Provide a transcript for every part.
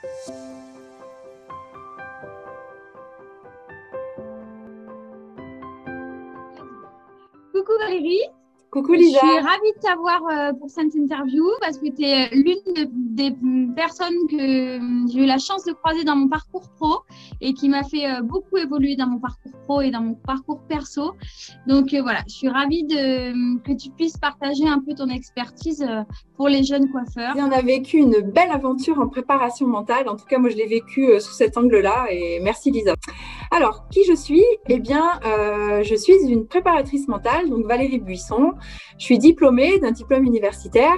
Coucou Valérie, Coucou je Lisa. suis ravie de t'avoir pour cette interview parce que tu es des personnes que j'ai eu la chance de croiser dans mon parcours pro et qui m'a fait beaucoup évoluer dans mon parcours pro et dans mon parcours perso. Donc voilà, je suis ravie que tu puisses partager un peu ton expertise pour les jeunes coiffeurs. On a vécu une belle aventure en préparation mentale. En tout cas, moi, je l'ai vécu sous cet angle-là et merci Lisa. Alors, qui je suis? Eh bien, je suis une préparatrice mentale, donc Valérie Buisson. Je suis diplômée d'un diplôme universitaire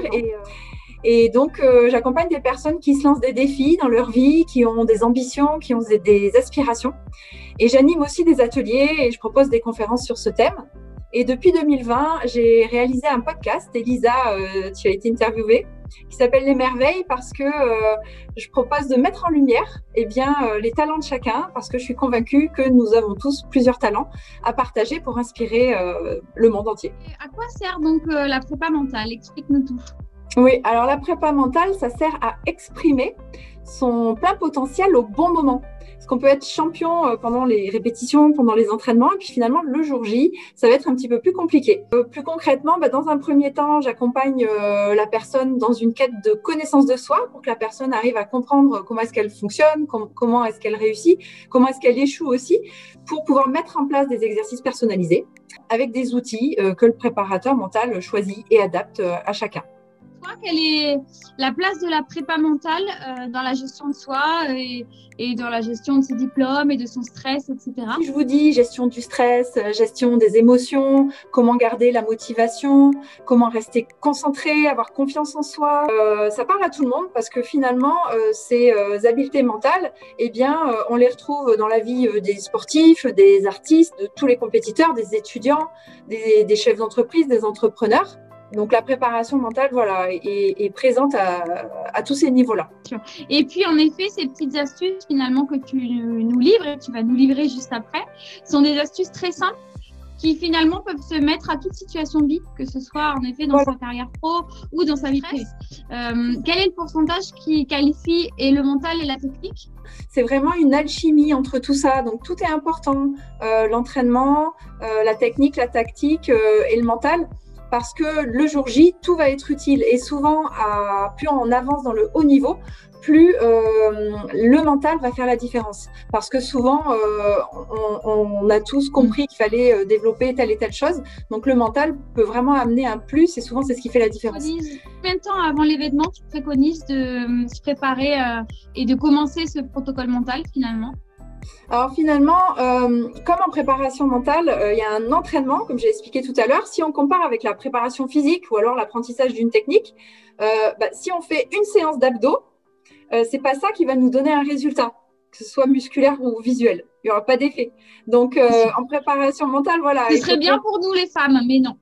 et donc j'accompagne des personnes qui se lancent des défis dans leur vie, qui ont des ambitions, qui ont des aspirations. Et j'anime aussi des ateliers et je propose des conférences sur ce thème. Et depuis 2020, j'ai réalisé un podcast, et Lisa, tu as été interviewée, qui s'appelle Les Merveilles parce que je propose de mettre en lumière les talents de chacun parce que je suis convaincue que nous avons tous plusieurs talents à partager pour inspirer le monde entier. Et à quoi sert donc la prépa mentale? Explique-nous tout. Oui, alors la prépa mentale, ça sert à exprimer son plein potentiel au bon moment. Parce qu'on peut être champion pendant les répétitions, pendant les entraînements, et puis finalement, le jour J, ça va être un petit peu plus compliqué. Plus concrètement, dans un premier temps, j'accompagne la personne dans une quête de connaissance de soi pour que la personne arrive à comprendre comment est-ce qu'elle fonctionne, comment est-ce qu'elle réussit, comment est-ce qu'elle échoue aussi, pour pouvoir mettre en place des exercices personnalisés avec des outils que le préparateur mental choisit et adapte à chacun. Quelle est la place de la prépa mentale dans la gestion de soi et dans la gestion de ses diplômes et de son stress, etc. Si je vous dis gestion du stress, gestion des émotions, comment garder la motivation, comment rester concentré, avoir confiance en soi, ça parle à tout le monde parce que finalement, ces habiletés mentales, on les retrouve dans la vie des sportifs, des artistes, de tous les compétiteurs, des étudiants, des chefs d'entreprise, des entrepreneurs. Donc, la préparation mentale, est présente à tous ces niveaux-là. Et puis, en effet, ces petites astuces, finalement, que tu nous livres et tu vas nous livrer juste après, sont des astuces très simples qui, finalement, peuvent se mettre à toute situation de vie, que ce soit, en effet, dans sa carrière pro ou dans sa vie privée. Quel est le pourcentage qui qualifie et le mental et la technique? C'est vraiment une alchimie entre tout ça. Donc, tout est important. L'entraînement, la technique, la tactique et le mental. Parce que le jour J, tout va être utile. Et souvent, plus on avance dans le haut niveau, plus le mental va faire la différence. Parce que souvent, on a tous compris qu'il fallait développer telle et telle chose. Donc, le mental peut vraiment amener un plus et souvent, c'est ce qui fait la différence. Combien de temps avant l'événement, tu préconises de se préparer et de commencer ce protocole mental finalement? Alors finalement, comme en préparation mentale, il y a un entraînement, comme j'ai expliqué tout à l'heure. Si on compare avec la préparation physique ou alors l'apprentissage d'une technique, si on fait une séance d'abdos, c'est pas ça qui va nous donner un résultat, que ce soit musculaire ou visuel. Il n'y aura pas d'effet. Donc, en préparation mentale, voilà. Ce serait bien pour nous les femmes, mais non.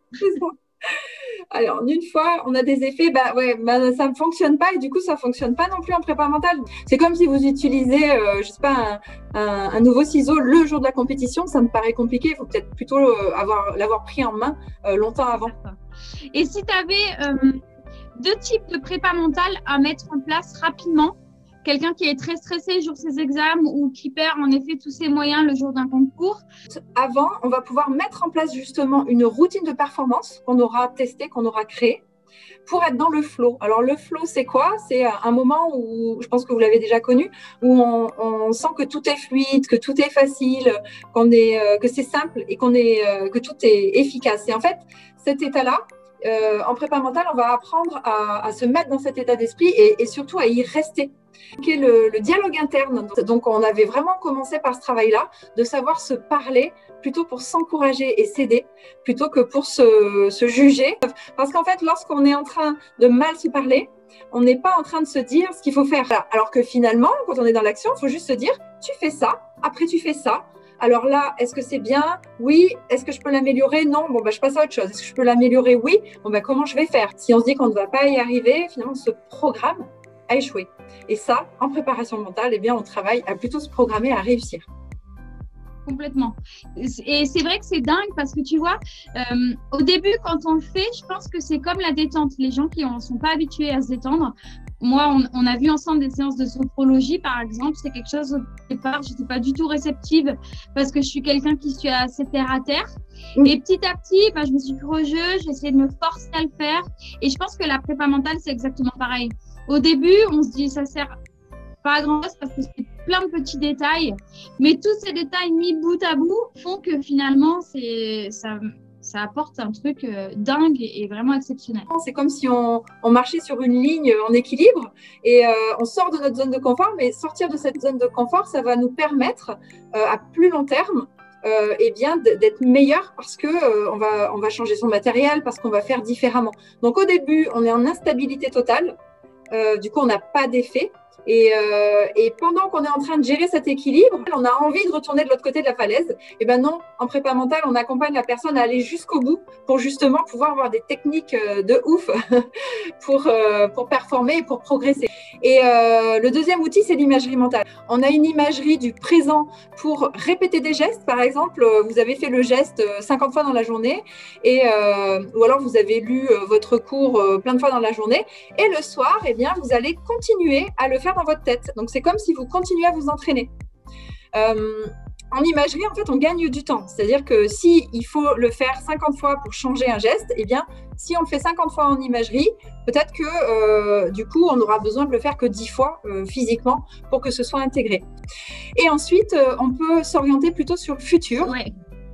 Alors, une fois, on a des effets, ça ne fonctionne pas et du coup, ça ne fonctionne pas non plus en prépa mentale. C'est comme si vous utilisez, je sais pas, un nouveau ciseau le jour de la compétition, ça me paraît compliqué. Il faut peut-être plutôt l'avoir pris en main longtemps avant. Et si tu avais deux types de prépa mentale à mettre en place rapidement, quelqu'un qui est très stressé le jour de ses examens ou qui perd en effet tous ses moyens le jour d'un concours. Avant, on va pouvoir mettre en place justement une routine de performance qu'on aura testée, qu'on aura créée pour être dans le flow. Alors le flow, c'est quoi? C'est un moment où, je pense que vous l'avez déjà connu, où on sent que tout est fluide, que tout est facile, que c'est simple et que tout est efficace. Et en fait, cet état-là, en prépa mentale, on va apprendre à se mettre dans cet état d'esprit et surtout à y rester. Qui est le dialogue interne. Donc, on avait vraiment commencé par ce travail-là, de savoir se parler plutôt pour s'encourager et s'aider, plutôt que pour se juger. Parce qu'en fait, lorsqu'on est en train de mal se parler, on n'est pas en train de se dire ce qu'il faut faire. Alors que finalement, quand on est dans l'action, il faut juste se dire, tu fais ça, après tu fais ça. Alors là, est-ce que c'est bien? Oui. Est-ce que je peux l'améliorer? Non. Je passe à autre chose. Est-ce que je peux l'améliorer? Oui. Comment je vais faire? Si on se dit qu'on ne va pas y arriver, finalement, ce programme a échoué. Et ça, en préparation mentale, on travaille à plutôt se programmer à réussir. Complètement. Et c'est vrai que c'est dingue parce que tu vois, au début, quand on le fait, je pense que c'est comme la détente. Les gens qui ne sont pas habitués à se détendre moi, on a vu ensemble des séances de sophrologie, par exemple. C'est quelque chose, au départ, je n'étais pas du tout réceptive parce que je suis quelqu'un qui suis assez terre à terre. Et petit à petit, je me suis pris au jeu, j'ai essayé de me forcer à le faire. Et je pense que la prépa mentale, c'est exactement pareil. Au début, on se dit, ça sert pas à grand chose parce que c'est plein de petits détails. Mais tous ces détails mis bout à bout font que finalement, ça apporte un truc dingue et vraiment exceptionnel. C'est comme si on marchait sur une ligne en équilibre et on sort de notre zone de confort, mais sortir de cette zone de confort, ça va nous permettre à plus long terme d'être meilleur parce que on va changer son matériel, parce qu'on va faire différemment. Donc au début, on est en instabilité totale, du coup on n'a pas d'effet. Et pendant qu'on est en train de gérer cet équilibre, on a envie de retourner de l'autre côté de la falaise. Et ben non, en prépa mentale, on accompagne la personne à aller jusqu'au bout pour justement pouvoir avoir des techniques de ouf pour performer et pour progresser. Et le deuxième outil, c'est l'imagerie mentale. On a une imagerie du présent pour répéter des gestes. Par exemple, vous avez fait le geste 50 fois dans la journée ou alors vous avez lu votre cours plein de fois dans la journée. Et le soir, eh bien, vous allez continuer à le faire dans votre tête. Donc, c'est comme si vous continuez à vous entraîner. En imagerie, en fait, on gagne du temps. C'est-à-dire que si il faut le faire 50 fois pour changer un geste, eh bien, si on le fait 50 fois en imagerie, peut-être que du coup, on aura besoin de le faire que 10 fois physiquement pour que ce soit intégré. Et ensuite, on peut s'orienter plutôt sur le futur. Ouais.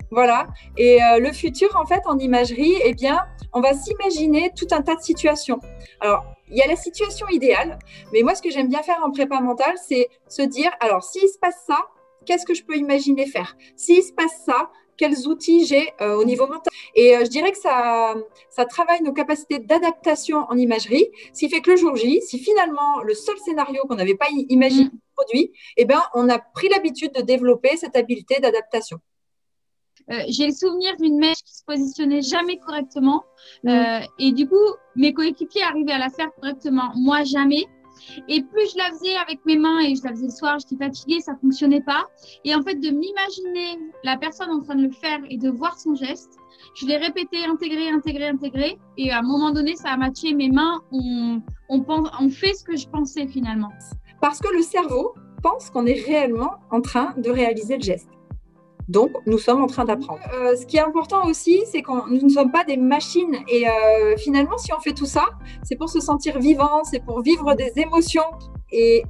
Voilà. Et le futur, en fait, en imagerie, eh bien, on va s'imaginer tout un tas de situations. Alors, il y a la situation idéale, mais moi, ce que j'aime bien faire en prépa mentale, c'est se dire, alors, s'il se passe ça, qu'est-ce que je peux imaginer faire? S'il se passe ça, quels outils j'ai au niveau mental? Et je dirais que ça travaille nos capacités d'adaptation en imagerie, ce qui fait que le jour J, si finalement le seul scénario qu'on n'avait pas imaginé produit, eh ben, on a pris l'habitude de développer cette habileté d'adaptation. J'ai le souvenir d'une mèche qui se positionnait jamais correctement et du coup, mes coéquipiers arrivaient à la faire correctement, moi jamais. Et plus je la faisais avec mes mains et je la faisais le soir, j'étais fatiguée, ça fonctionnait pas. Et en fait, de m'imaginer la personne en train de le faire et de voir son geste, je l'ai répété, intégré. Et à un moment donné, ça a matché. Mes mains on fait ce que je pensais finalement. Parce que le cerveau pense qu'on est réellement en train de réaliser le geste. Donc, nous sommes en train d'apprendre. Ce qui est important aussi, c'est que nous ne sommes pas des machines. Et finalement, si on fait tout ça, c'est pour se sentir vivant, c'est pour vivre des émotions. Et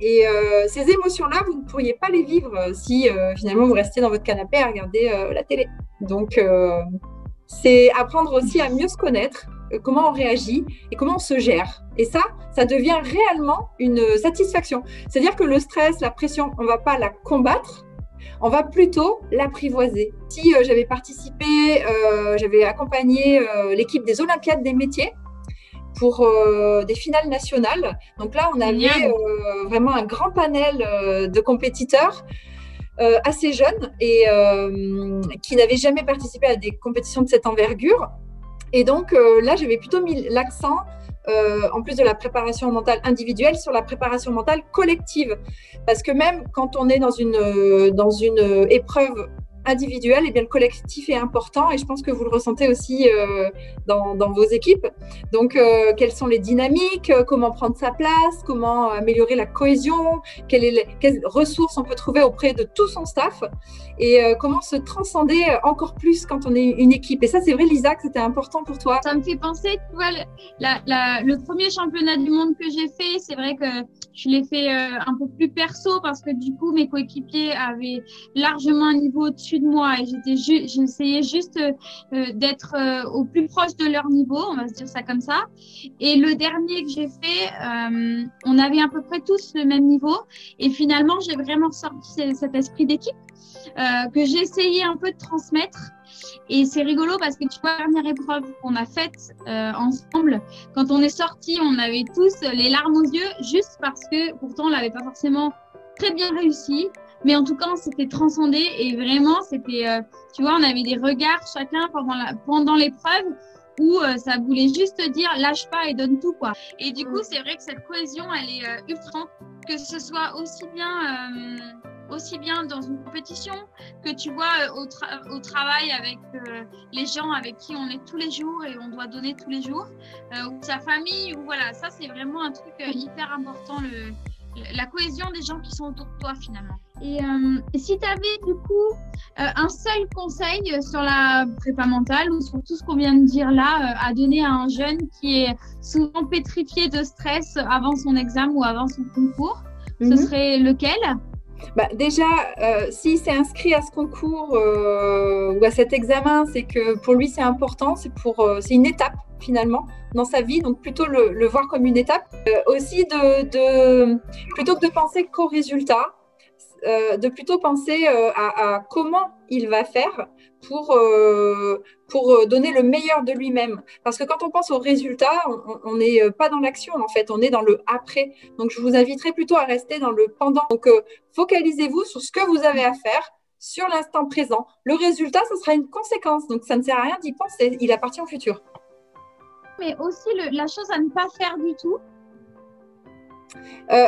ces émotions-là, vous ne pourriez pas les vivre si finalement vous restez dans votre canapé à regarder la télé. Donc, c'est apprendre aussi à mieux se connaître, comment on réagit et comment on se gère. Et ça devient réellement une satisfaction. C'est-à-dire que le stress, la pression, on ne va pas la combattre, on va plutôt l'apprivoiser. Si j'avais participé, j'avais accompagné l'équipe des Olympiades des métiers pour des finales nationales. Donc là, on avait vraiment un grand panel de compétiteurs assez jeunes et qui n'avaient jamais participé à des compétitions de cette envergure. Et donc là, j'avais plutôt mis l'accent en plus de la préparation mentale individuelle, sur la préparation mentale collective. Parce que même quand on est dans une épreuve individuelle, eh bien, le collectif est important et je pense que vous le ressentez aussi dans vos équipes. Donc, quelles sont les dynamiques, comment prendre sa place, comment améliorer la cohésion, quelles ressources on peut trouver auprès de tout son staff et comment se transcender encore plus quand on est une équipe. Et ça, c'est vrai, Lisa, que c'était important pour toi. Ça me fait penser, tu vois, le premier championnat du monde que j'ai fait, c'est vrai que je l'ai fait un peu plus perso parce que du coup, mes coéquipiers avaient largement un niveau au-dessus de moi et j'essayais juste d'être au plus proche de leur niveau, on va se dire ça comme ça. Et le dernier que j'ai fait, on avait à peu près tous le même niveau et finalement, j'ai vraiment ressorti cet esprit d'équipe que j'ai essayé un peu de transmettre. Et c'est rigolo parce que tu vois, la dernière épreuve qu'on a faite ensemble, quand on est sortis, on avait tous les larmes aux yeux juste parce que pourtant on l'avait pas forcément très bien réussi. Mais en tout cas, on s'était transcendé et vraiment, c'était, tu vois, on avait des regards chacun pendant l'épreuve où ça voulait juste dire lâche pas et donne tout, quoi. Et du coup, c'est vrai que cette cohésion, elle est ultra, que ce soit aussi bien aussi bien dans une compétition que tu vois au travail avec les gens avec qui on est tous les jours et on doit donner tous les jours, ou sa famille, ou voilà, ça c'est vraiment un truc hyper important, la cohésion des gens qui sont autour de toi finalement. Et si tu avais du coup un seul conseil sur la prépa mentale ou sur tout ce qu'on vient de dire là à donner à un jeune qui est souvent pétrifié de stress avant son examen ou avant son concours, ce serait lequel? Déjà, s'il s'est inscrit à ce concours ou à cet examen, c'est que pour lui c'est important, c'est une étape finalement dans sa vie, donc plutôt le voir comme une étape. Aussi plutôt que de penser qu'au résultat, de plutôt penser à comment il va faire pour donner le meilleur de lui-même. Parce que quand on pense au résultat, on n'est pas dans l'action en fait, on est dans le après. Donc je vous inviterai plutôt à rester dans le pendant. Donc focalisez-vous sur ce que vous avez à faire, sur l'instant présent. Le résultat, ce sera une conséquence, donc ça ne sert à rien d'y penser, il appartient au futur. Mais aussi la chose à ne pas faire du tout.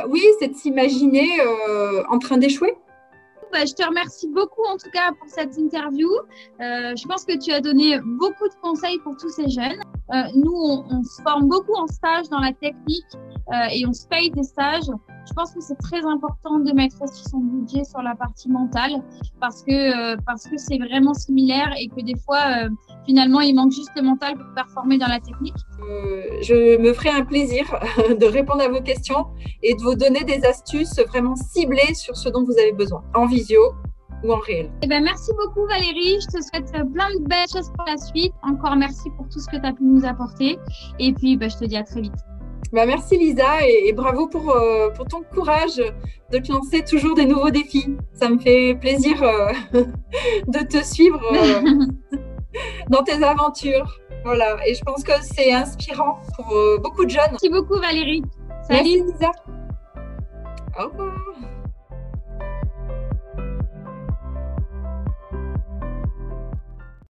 Oui, c'est de s'imaginer en train d'échouer. Je te remercie beaucoup en tout cas pour cette interview. Je pense que tu as donné beaucoup de conseils pour tous ces jeunes. Nous, on se forme beaucoup en stage dans la technique et on se paye des stages. Je pense que c'est très important de mettre aussi son budget sur la partie mentale parce que c'est vraiment similaire et que des fois, finalement, il manque juste le mental pour performer dans la technique. Je me ferai un plaisir de répondre à vos questions et de vous donner des astuces vraiment ciblées sur ce dont vous avez besoin, en visio ou en réel. Merci beaucoup Valérie, je te souhaite plein de belles choses pour la suite. Encore merci pour tout ce que tu as pu nous apporter et puis je te dis à très vite. Merci Lisa et bravo pour ton courage de te lancer toujours des nouveaux défis. Ça me fait plaisir de te suivre dans tes aventures. Voilà, et je pense que c'est inspirant pour beaucoup de jeunes. Merci beaucoup Valérie. Salut. Merci Lisa. Au revoir.